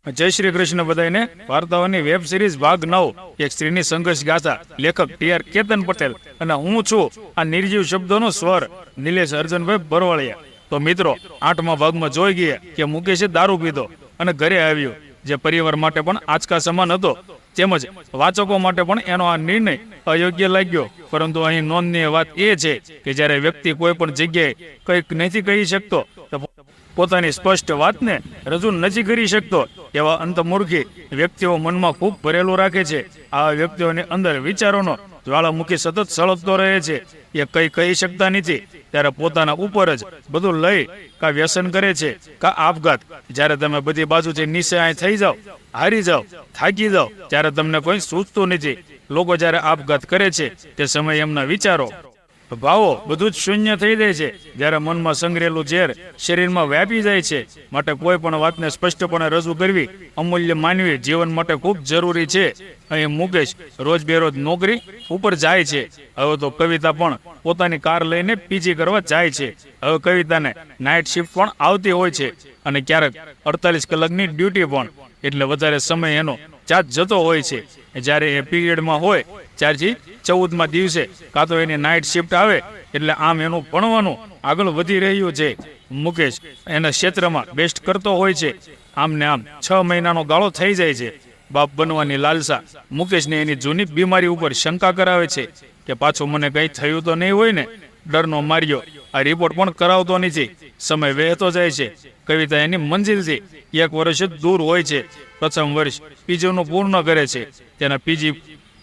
જય શ્રી કૃષ્ણ બધાને। વાર્તાઓની web series ભાગ 9 એક સ્ત્રીની સંઘર્ષ ગાથા, લેખક ટીઆર કેતન પટેલ અને હું છું આ નિર્જીવ શબ્દોનો સ્વર નિલેશ અર્જુનભાઈ બરવાળિયા। તો મિત્રો 8મા ભાગમાં જોઈ ગયા કે મુકેશે દારૂ પીધો અને ઘરે આવ્યો, જે પરિવાર માટે પણ આંચકા સમાન હતો, તેમજ વાચકો માટે પણ એનો આ નિર્ણય અયોગ્ય લાગ્યો। પરંતુ અહીં નોંધનીય વાત એ છે કે જ્યારે વ્યક્તિ કોઈ પણ જગ્યાએ કંઈક નથી કહી શકતો, પોતાની સ્પષ્ટ વાતને રજૂ નથી કરી શકતો, એવા અંતમૂર્ખી વ્યક્તિઓ મનમાં ખૂબ ભરેલું રાખે છે। આ વ્યક્તિઓની અંદર વિચારોનો જ્વાળામુખી સતત સળગતો રહે છે। એ કંઈ કહી શકતા નથી ત્યારે પોતાના ઉપર જ બધું લઈ કા વ્યસન કરે છે કા આપઘાત। જ્યારે તમે બધી બાજુથી નિસ્સહાય થઈ જાઓ, હારી જાઓ, થાકી જાઓ, ત્યારે તમને કોઈ સૂચતું નથી। લોકો જ્યારે આપઘાત કરે છે તે સમયે એમના વિચારો, ભાવો બધું જ શૂન્ય થઈ જાય છે। જ્યારે મનમાં સંગ્રહેલું ઝેર શરીરમાં વ્યાપી જાય છે, માટે કોઈ પણ વાતને સ્પષ્ટપણે રજૂ કરવી, અમૂલ્ય માનવી જીવન માટે ખૂબ જરૂરી છે। અહીં મુકેશ રોજ બેરોજ નોકરી ઉપર જાય છે। હવે તો કવિતા પણ પોતાની કાર લઈને પીજી કરવા જાય છે। હવે કવિતાને નાઇટ શિફ્ટ પણ આવતી હોય છે અને ક્યારેક 48 કલાકની ડ્યુટી પણ, એટલે વધારે સમય એનો ચાર્જ જતો હોય છે। જ્યારે એ પીરિયડમાં હોય ત્યારથી 14મા દિવસે કાં તો એની નાઇટ શિફ્ટ આવે, એટલે આમ એનું ભણવાનું આગળ વધી રહ્યું છે। મુકેશ એના ક્ષેત્રમાં બેસ્ટ કરતો હોય છે। આમ ને આમ 6 મહિનાનો ગાળો થઈ જાય છે। બાપ બનવાની લાલસા મુકેશને એની જૂની બીમારી ઉપર શંકા કરાવે છે કે પાછું મને કંઈ થયું તો નહીં હોય ને। ડરનો માર્યો આ રિપોર્ટ પણ કરાવતો નથી। સમય વહેતો જાય છે। કવિતા એની મંજિલથી 1 વર્ષ જ દૂર હોય છે। પ્રથમ વર્ષ પીજીનું પૂર્ણ કરે છે। તેના પીજી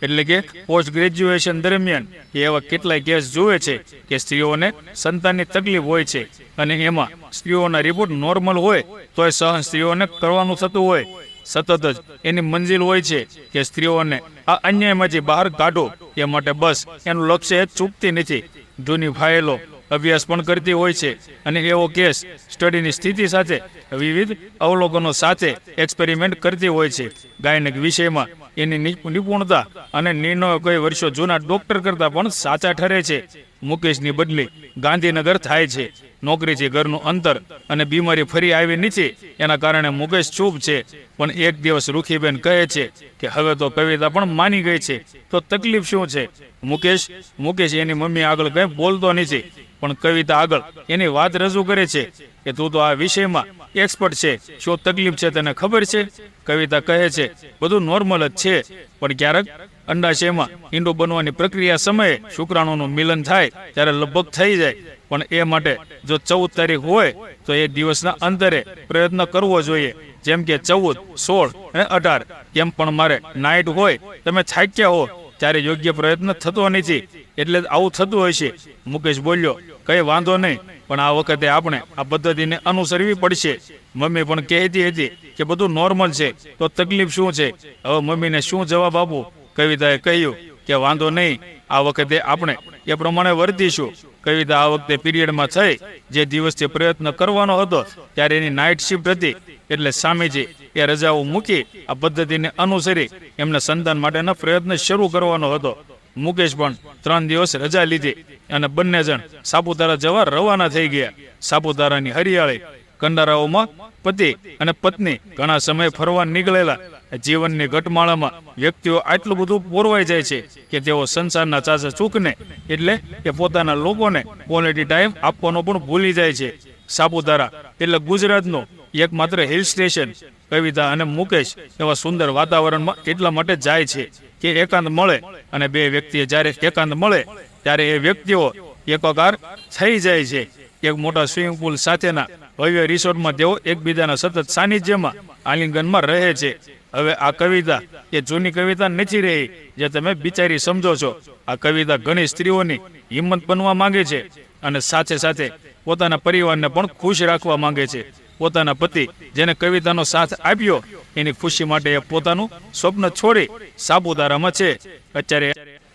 એટલે કે પોસ્ટ ગ્રેજ્યુએશન દરમિયાન એવા કેટલાય કેસ જુએ છે કે સ્ત્રીઓને સંતાનની તકલીફ હોય છે અને એમાં સ્ત્રીઓના રિપોર્ટ નોર્મલ હોય તોય સહન સ્ત્રીઓને કરવાનું થતું હોય। સતત જ એની મંજિલ હોય છે કે સ્ત્રીઓને આ અન્યાયમાંથી બહાર કાઢો। એ માટે બસ એનું લક્ષ્ય જ ચૂકતી નથી। જૂની ફાઇલો અભ્યાસ પણ કરતી હોય છે અને એવો કેસ સ્ટડીની સ્થિતિ સાથે વિવિધ અવલોકનો સાથે એક્સપેરિમેન્ટ કરતી હોય છે। ગાયનેક વિષયમાં એની નિપુણતા અને નિર્ણયો કઈ વર્ષો જૂના ડોક્ટર કરતાં પણ સાચા ઠરે છે। મુકેશની બદલી ગાંધીનગર થાય છે। નોકરીથી ઘરનું અંતર અને બીમારી ફરી આવી નથી, એના કારણે મુકેશ ચૂપ છે। પણ એક દિવસ રૂખીબેન કહે છે કે હવે તો કવિતા પણ માની ગઈ છે, તો તકલીફ શું છે? મુકેશ એની મમ્મી આગળ કંઈ બોલતો નથી, પણ કવિતા આગળ એની વાત રજૂ કરે છે કે તું તો આ વિષયમાં એક્સપર્ટ છે, શું તકલીફ છે તને ખબર છે? કવિતા કહે છે બધું નોર્મલ જ છે, પણ ક્યારેક અંડાશયમાં ઈંડું બનવાની પ્રક્રિયા સમયે શુક્રાણુનું મિલન થાય ત્યારે લગભગ થઈ જાય। પણ એ માટે જો 14 તારીખ હોય તો એ દિવસના અંતરે પ્રયત્ન કરવો જોઈએ, જેમ કે 14, 16 અને 18। કેમ પણ મારે નાઇટ હોય, તમે થાક્યા હો ત્યારે યોગ્ય પ્રયત્ન થતો નથી, એટલે આવું થતું હોય છે। મુકેશ બોલ્યો કઈ વાંધો નહીં, પણ આ વખતે આપણે આ પદ્ધતિને અનુસરવી પડશે। મમ્મી પણ કહેતી હતી કે બધું નોર્મલ છે, તો તકલીફ શું છે? હવે મમ્મીને શું જવાબ આપું? કવિતાએ કહ્યું કે વાંધો નહીં, આ વખતે આપણે એ પ્રમાણે વર્તીશું। કવિતા આ વખતે પીરિયડમાં થઈ, જે દિવસથી પ્રયત્ન કરવાનો હતો ત્યારે એની નાઇટ શિફ્ટ હતી, એટલે સામેથી એ રજાઓ મૂકી આ પદ્ધતિને અનુસરી એમના સંતાન માટેના પ્રયત્ન શરૂ કરવાનો હતો। મુકેશ પણ 3 દિવસ રજા લીધી અને બંને જણ સાપુતારા જવા રવાના થઈ ગયા। સાપુતારાની હરિયાળી કંડારાઓમાં પતિ અને પત્ની ઘણા સમય ફરવા નીકળેલા। જીવનની ઘટમાળામાં વ્યક્તિઓ આટલું બધું પોરવાઈ જાય છે કે તેઓ સંસારના ચાચા ચૂકને એટલે કે પોતાના લોકોને ક્વોલિટી ટાઈમ આપવાનો પણ ભૂલી જાય છે। સાપુતારા એટલે ગુજરાતનું એકમાત્ર હિલ સ્ટેશન। કવિતા અને મુકેશ એવા સુંદર વાતાવરણમાં એટલા માટે જાય છે કે એકાંત મળે, અને બે વ્યક્તિએ જ્યારે એકાંત મળે ત્યારે એ વ્યક્તિઓ એકાકાર થઈ જાય છે। એક મોટા સ્વિમિંગ પુલ સાથેના ભવ્ય રિસોર્ટમાં તેઓ એકબીજાના સતત સાનિધ્યમાં આલિંગનમાં રહે છે। હવે આ કવિતા એ જૂની કવિતા નથી રહી જે તમે બિચારી સમજો છો। આ કવિતા ઘણી સ્ત્રીઓની હિંમત બનવા માંગે છે અને સાથે સાથે પોતાના પરિવારને પણ ખુશ રાખવા માંગે છે। પોતાના પતિ જેને કવિતાનો સાથ આપ્યો, એની ખુશી માટે એ પોતાનું સ્વપ્ન છોડી સાપુતારામાં છે। અત્યારે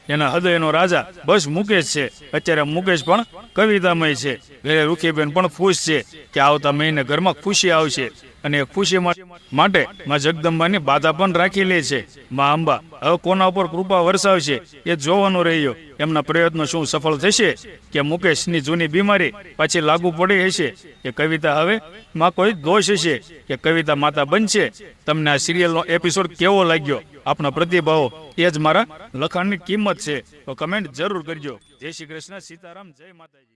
એના હૃદયનો રાજા બસ મુકેશ છે। અત્યારે મુકેશ પણ કવિતામય છે। ઘરે રૂખીબેન પણ ખુશ છે કે આવતા મહિને ઘરમાં ખુશી આવશે। અને ખુશી માટે માં જગદંબાની બાધા પણ રાખી લે છે. માં અંબા હવે કોના ઉપર કૃપા વરસાવશે એ જોવાનું રહ્યું. એમના પ્રયત્નો શું સફળ થશે કે મુકેશની જૂની બીમારી પાછી લાગુ પડી હશે કે કવિતા હવે માં કોઈ દોષ હશે કે કવિતા માતા બનશે. તમને આ સિરિયલનો એપિસોડ કેવો લાગ્યો? આપના પ્રતિભાવો એ જ મારા લખાણની કિંમત છે. તો કમેન્ટ જરૂર કરજો. જય શ્રી કૃષ્ણ, સીતારામ, જય માતાજી.